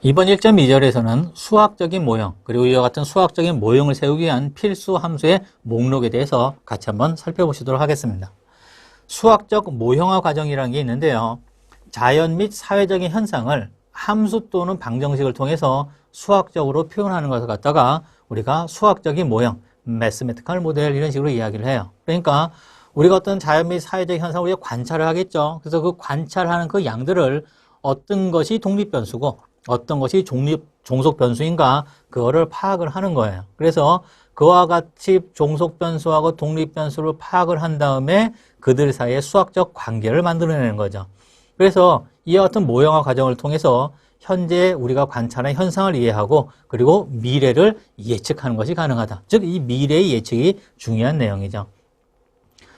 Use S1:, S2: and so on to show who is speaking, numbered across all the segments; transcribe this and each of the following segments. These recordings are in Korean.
S1: 이번 1.2절에서는 수학적인 모형, 그리고 이와 같은 수학적인 모형을 세우기 위한 필수 함수의 목록에 대해서 같이 한번 살펴보시도록 하겠습니다. 수학적 모형화 과정이라는 게 있는데요. 자연 및 사회적인 현상을 함수 또는 방정식을 통해서 수학적으로 표현하는 것을 갖다가 우리가 수학적인 모형, 매스메티컬 모델 이런 식으로 이야기를 해요. 그러니까 우리가 어떤 자연 및 사회적 현상을 우리가 관찰을 하겠죠. 그래서 그 관찰하는 그 양들을 어떤 것이 독립변수고 어떤 것이 종속변수인가 그거를 파악을 하는 거예요. 그래서 그와 같이 종속변수하고 독립변수를 파악을 한 다음에 그들 사이의 수학적 관계를 만들어내는 거죠. 그래서 이와 같은 모형화 과정을 통해서 현재 우리가 관찰한 현상을 이해하고 그리고 미래를 예측하는 것이 가능하다. 즉, 이 미래의 예측이 중요한 내용이죠.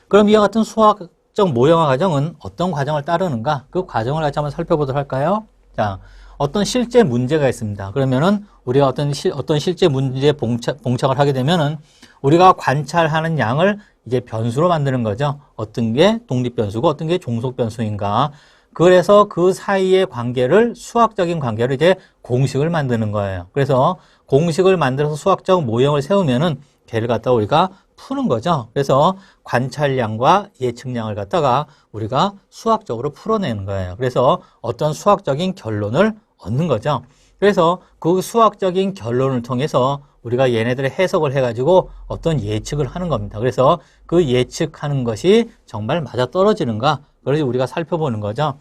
S1: 그럼 이와 같은 수학적 모형화 과정은 어떤 과정을 따르는가? 그 과정을 같이 한번 살펴보도록 할까요? 자, 어떤 실제 문제가 있습니다. 그러면은 우리가 어떤 실제 문제에 봉착을 하게 되면은 우리가 관찰하는 양을 이제 변수로 만드는 거죠. 어떤 게 독립변수고 어떤 게 종속변수인가. 그래서 그 사이의 관계를 수학적인 관계를 이제 공식을 만드는 거예요. 그래서 공식을 만들어서 수학적 모형을 세우면은 걔를 갖다가 우리가 푸는 거죠. 그래서 관찰량과 예측량을 갖다가 우리가 수학적으로 풀어내는 거예요. 그래서 어떤 수학적인 결론을 얻는 거죠. 그래서 그 수학적인 결론을 통해서 우리가 얘네들의 해석을 해가지고 어떤 예측을 하는 겁니다. 그래서 그 예측하는 것이 정말 맞아떨어지는가? 그걸 우리가 살펴보는 거죠.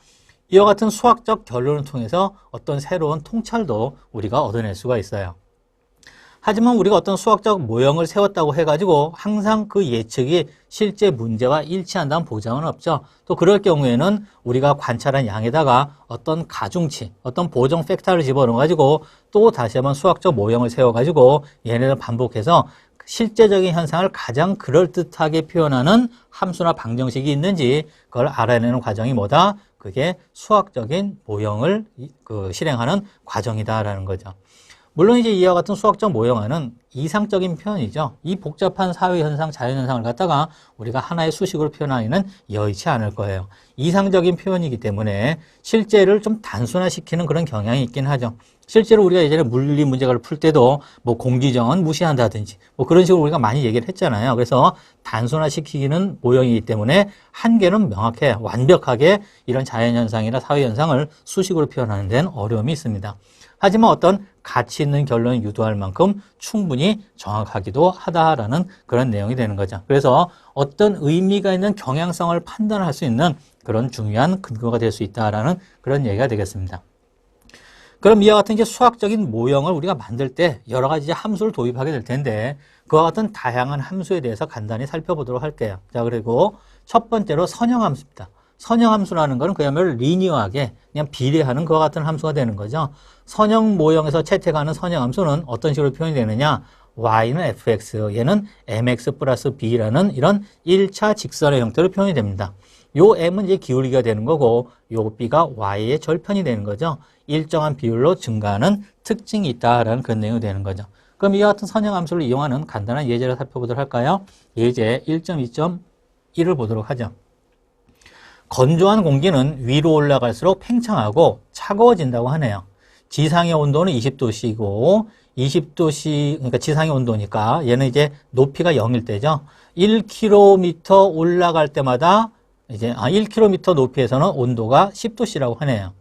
S1: 이와 같은 수학적 결론을 통해서 어떤 새로운 통찰도 우리가 얻어낼 수가 있어요. 하지만 우리가 어떤 수학적 모형을 세웠다고 해가지고 항상 그 예측이 실제 문제와 일치한다는 보장은 없죠. 또 그럴 경우에는 우리가 관찰한 양에다가 어떤 가중치, 어떤 보정 팩터를 집어넣어가지고 또 다시 한번 수학적 모형을 세워가지고 얘네를 반복해서 실제적인 현상을 가장 그럴듯하게 표현하는 함수나 방정식이 있는지 그걸 알아내는 과정이 뭐다? 그게 수학적인 모형을 실행하는 과정이다라는 거죠. 물론 이제 이와 같은 수학적 모형화는 이상적인 표현이죠. 이 복잡한 사회현상, 자연현상을 갖다가 우리가 하나의 수식으로 표현하기는 여의치 않을 거예요. 이상적인 표현이기 때문에 실제를 좀 단순화시키는 그런 경향이 있긴 하죠. 실제로 우리가 예전에 물리 문제를 풀 때도 뭐 공기정은 무시한다든지 뭐 그런 식으로 우리가 많이 얘기를 했잖아요. 그래서 단순화시키는 모형이기 때문에 한계는 명확해 완벽하게 이런 자연현상이나 사회현상을 수식으로 표현하는 데는 어려움이 있습니다. 하지만 어떤 가치 있는 결론을 유도할 만큼 충분히 정확하기도 하다라는 그런 내용이 되는 거죠. 그래서 어떤 의미가 있는 경향성을 판단할 수 있는 그런 중요한 근거가 될 수 있다라는 그런 얘기가 되겠습니다. 그럼 이와 같은 이제 수학적인 모형을 우리가 만들 때 여러 가지 이제 함수를 도입하게 될 텐데 그와 같은 다양한 함수에 대해서 간단히 살펴보도록 할게요. 자, 그리고 첫 번째로 선형함수입니다. 선형함수라는 것은 그야말로 리니어하게 그냥 비례하는 그와 같은 함수가 되는 거죠. 선형 모형에서 채택하는 선형함수는 어떤 식으로 표현이 되느냐? y는 fx, 얘는 mx 플러스 b라는 이런 1차 직선의 형태로 표현이 됩니다. 요 m은 이제 기울기가 되는 거고 요 b가 y의 절편이 되는 거죠. 일정한 비율로 증가하는 특징이 있다라는 그런 내용이 되는 거죠. 그럼 이와 같은 선형함수를 이용하는 간단한 예제를 살펴보도록 할까요? 예제 1.2.1을 보도록 하죠. 건조한 공기는 위로 올라갈수록 팽창하고 차가워진다고 하네요. 지상의 온도는 20도씨고 20도씨, 그러니까 지상의 온도니까 얘는 이제 높이가 0일 때죠. 1km 올라갈 때마다 이제 1km 높이에서는 온도가 10도씨라고 하네요.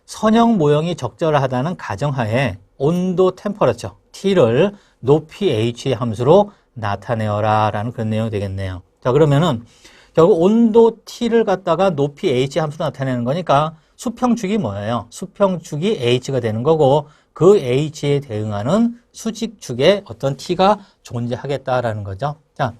S1: 선형 모형이 적절하다는 가정하에 온도 템퍼러처 T를 높이 H의 함수로 나타내어라 라는 그런 내용이 되겠네요. 자, 그러면은 결국 온도 T를 갖다가 높이 H 함수로 나타내는 거니까 수평축이 뭐예요? 수평축이 H가 되는 거고 그 H에 대응하는 수직축에 어떤 T가 존재하겠다라는 거죠. 자,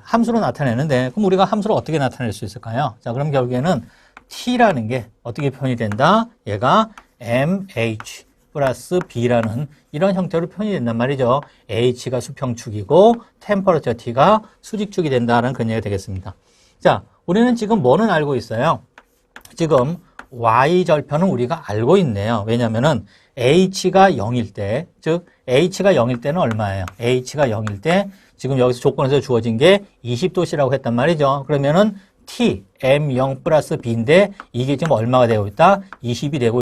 S1: 함수로 나타내는데 그럼 우리가 함수를 어떻게 나타낼 수 있을까요? 자, 그럼 결국에는 T라는 게 어떻게 표현이 된다? 얘가 MH 플러스 B라는 이런 형태로 표현이 된단 말이죠. H가 수평축이고 템퍼러처 T가 수직축이 된다는 그런 얘기가 되겠습니다. 자, 우리는 지금 뭐는 알고 있어요? 지금 Y절편은 우리가 알고 있네요. 왜냐면은 H가 0일 때, 즉 H가 0일 때는 얼마예요? H가 0일 때 지금 여기서 조건에서 주어진 게 20도씨라고 했단 말이죠. 그러면은 T, M0 플러스 B인데 이게 지금 얼마가 되고 있다? 20이 되고